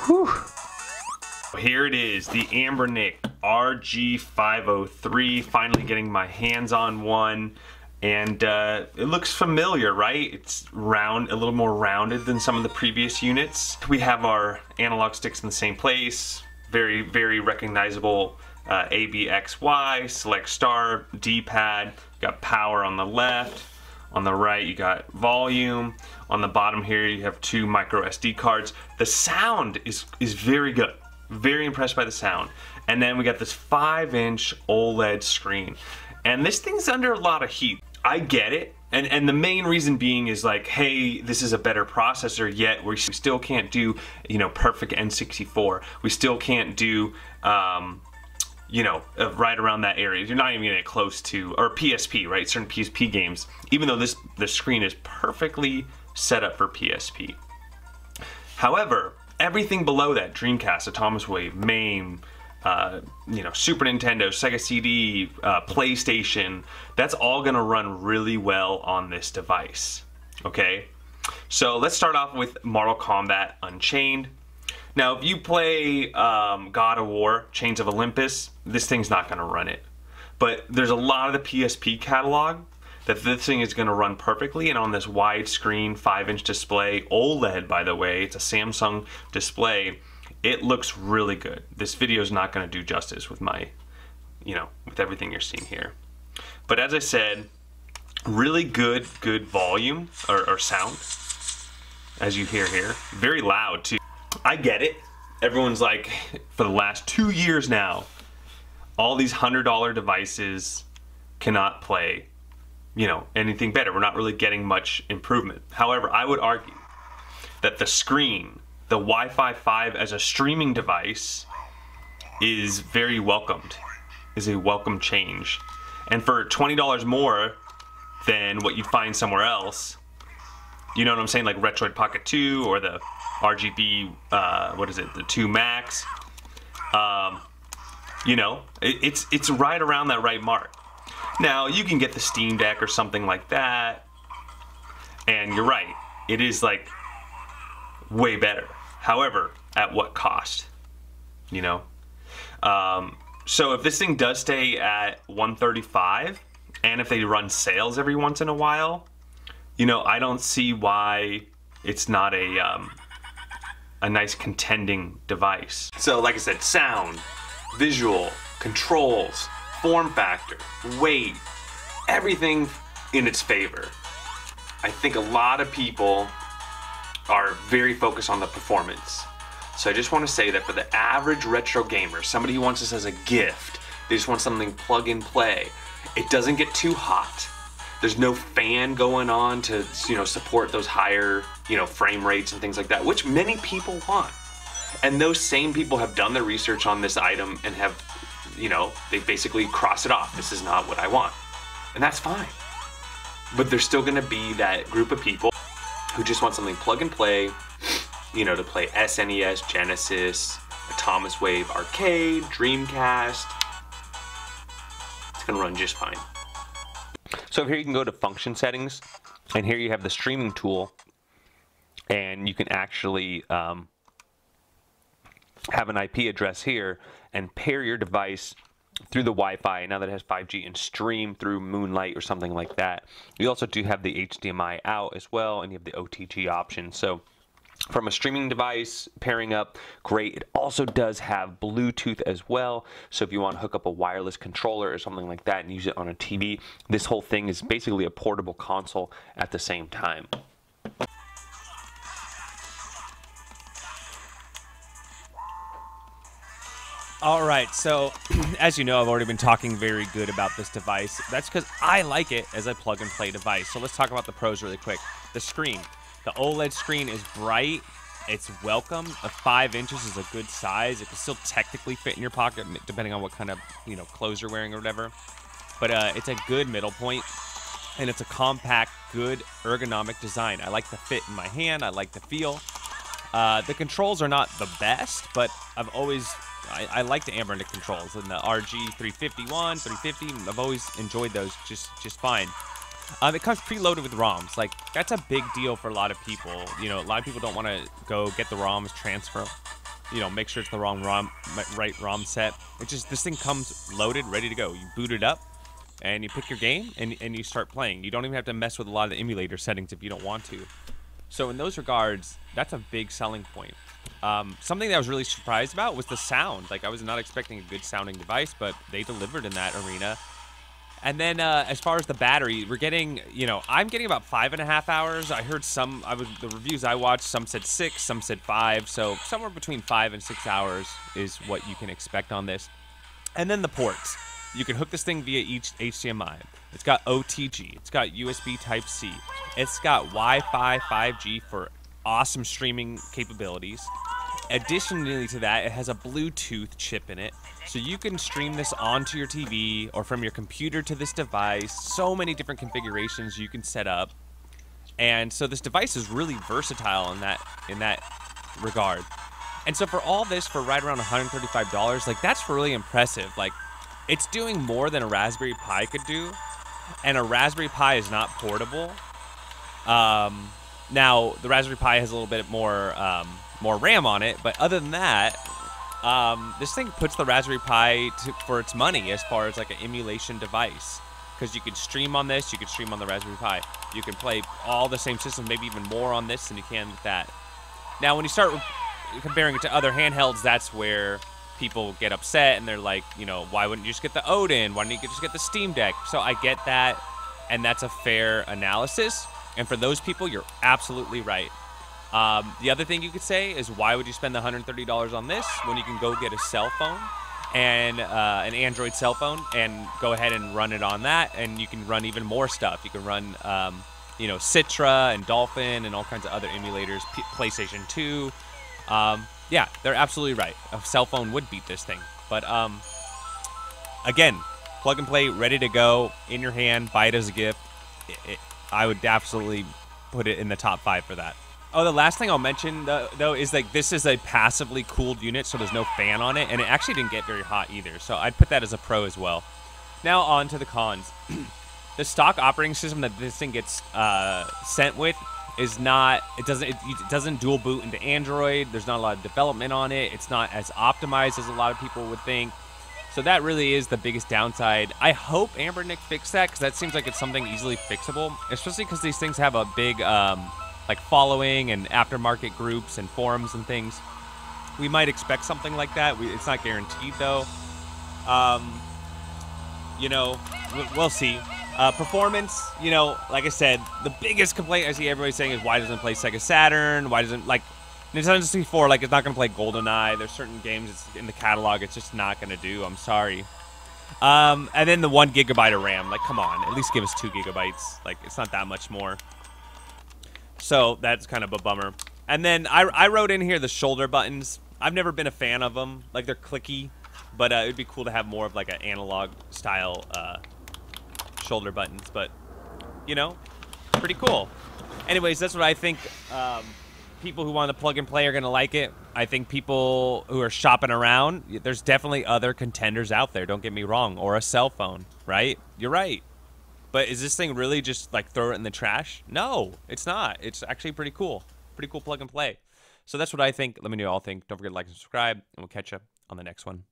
Whew. Here it is, the ANBERNIC RG503, finally getting my hands on one. And it looks familiar, right? It's round, a little more rounded than some of the previous units. We have our analog sticks in the same place. Very, very recognizable A, B, X, Y, select star, D-pad. You got power on the left. On the right, you got volume. On the bottom here, you have 2 micro SD cards. The sound is very good. Very impressed by the sound. And then we got this 5-inch OLED screen. And this thing's under a lot of heat. I get it, and the main reason being is like, hey, this is a better processor, yet we still can't do, you know, perfect N64. We still can't do, you know, right around that area. You're not even gonna get close to, or PSP, right? Certain PSP games, even though the screen is perfectly set up for PSP. However, everything below that, Dreamcast, Atomic Wave, MAME, you know, Super Nintendo, Sega CD, PlayStation, that's all gonna run really well on this device, okay? So let's start off with Mortal Kombat Unchained. Now, if you play God of War, Chains of Olympus, this thing's not gonna run it. But there's a lot of the PSP catalog that this thing is gonna run perfectly, and on this widescreen 5-inch display, OLED by the way, it's a Samsung display, it looks really good. This video is not going to do justice with my, you know, with everything you're seeing here. But as I said, really good volume or sound, as you hear here. Very loud too. I get it. Everyone's like, for the last 2 years now, all these $100 devices cannot play, you know, anything better. We're not really getting much improvement. However, I would argue that the screen, the Wi-Fi 5 as a streaming device is very welcomed, is a welcome change. And for $20 more than what you'd find somewhere else, you know what I'm saying, like Retroid Pocket 2 or the RGB, what is it, the 2 Max, you know, it's right around that right mark. Now, you can get the Steam Deck or something like that, and you're right, it is like way better. However, at what cost? You know? So if this thing does stay at $135, and if they run sales every once in a while, you know, I don't see why it's not a nice contending device. So like I said, sound, visual, controls, form factor, weight, everything in its favor. I think a lot of people are very focused on the performance. So I just want to say that for the average retro gamer, somebody who wants this as a gift, they just want something plug and play, it doesn't get too hot. There's no fan going on to, you know, support those higher, you know, frame rates and things like that, which many people want. And those same people have done their research on this item and have, you know, they basically cross it off. This is not what I want. And that's fine. But there's still gonna be that group of people who just want something plug and play, you know, to play SNES, Genesis, Atomic Wave Arcade, Dreamcast. It's gonna run just fine. So here you can go to function settings, and here you have the streaming tool, and you can actually have an IP address here and pair your device through the Wi-Fi, now that it has 5G, and stream through Moonlight or something like that. You also do have the HDMI out as well, and you have the OTG option. So from a streaming device, pairing up, great. It also does have Bluetooth as well. So if you want to hook up a wireless controller or something like that and use it on a TV, this whole thing is basically a portable console at the same time. All right, so as you know, I've already been talking very good about this device. That's because I like it as a plug-and-play device. So let's talk about the pros really quick. The screen. The OLED screen is bright. It's welcome. The 5 inches is a good size. It can still technically fit in your pocket, depending on what kind of, you know, clothes you're wearing or whatever. But it's a good middle point, and it's a compact, good ergonomic design. I like the fit in my hand. I like the feel. The controls are not the best, but I've always... I like the ANBERNIC controls and the RG351, 350. I've always enjoyed those just fine. It comes preloaded with ROMs. Like, that's a big deal for a lot of people. You know, a lot of people don't want to go get the ROMs, transfer you know, make sure it's the right ROM set. This thing comes loaded, ready to go. You boot it up, and you pick your game, and you start playing. You don't even have to mess with a lot of the emulator settings if you don't want to. So in those regards, that's a big selling point. Something that I was really surprised about was the sound. Like, I was not expecting a good sounding device, but they delivered in that arena. And then as far as the battery, we're getting, you know, I'm getting about 5.5 hours. I heard the reviews I watched, some said 6, some said 5. So somewhere between 5 and 6 hours is what you can expect on this. And then the ports. You can hook this thing via each HDMI. It's got OTG. It's got USB Type-C. It's got Wi-Fi 5G for awesome streaming capabilities. Additionally to that, it has a Bluetooth chip in it, so you can stream this onto your TV or from your computer to this device. So many different configurations you can set up, and so this device is really versatile in that regard. And so for all this, for right around $135, like, that's really impressive. Like, it's doing more than a Raspberry Pi could do, and a Raspberry Pi is not portable. Now the Raspberry Pi has a little bit more RAM on it, but other than that, this thing puts the Raspberry Pi for its money as far as like an emulation device, because you can stream on this, you can stream on the Raspberry Pi, you can play all the same systems, maybe even more on this than you can with that. Now when you start comparing it to other handhelds, that's where people get upset and they're like, you know, why wouldn't you just get the Odin? Why don't you just get the Steam Deck? So I get that, and that's a fair analysis. And for those people, you're absolutely right. The other thing you could say is, why would you spend the $130 on this when you can go get a cell phone and an Android cell phone and go ahead and run it on that, and you can run even more stuff. You can run, you know, Citra and Dolphin and all kinds of other emulators, PlayStation 2. Yeah, they're absolutely right. A cell phone would beat this thing. But again, plug and play, ready to go, in your hand, buy it as a gift. I would absolutely put it in the top 5 for that. Oh, the last thing I'll mention, though, is like, this is a passively cooled unit, so there's no fan on it, and it actually didn't get very hot either. So I'd put that as a pro as well. Now on to the cons. The stock operating system that this thing gets sent with is not, it doesn't dual boot into Android. There's not a lot of development on it. It's not as optimized as a lot of people would think. So that really is the biggest downside. I hope ANBERNIC fixed that, because that seems like it's something easily fixable, especially because these things have a big like following and aftermarket groups and forums and things. We might expect something like that. It's not guaranteed though. You know, we'll see. Performance, you know, like I said, the biggest complaint I see everybody saying is, why doesn't it play Sega Saturn? Why doesn't, like, Nintendo 64, like, it's not going to play GoldenEye. There's certain games it's in the catalog it's just not going to do. I'm sorry. And then the 1 GB of RAM. Like, come on. At least give us 2 GB. Like, it's not that much more. So that's kind of a bummer. And then I wrote in here the shoulder buttons. I've never been a fan of them. Like, they're clicky. But it would be cool to have more of, like, an analog style shoulder buttons. But, you know, pretty cool. Anyways, that's what I think. People who want to plug and play are going to like it. I think people who are shopping around, there's definitely other contenders out there, don't get me wrong, or a cell phone, right? You're right. But is this thing really just like throw it in the trash? No, it's not. It's actually pretty cool. Pretty cool plug and play. So that's what I think. Let me know what you all think. Don't forget to like and subscribe, and we'll catch you on the next one.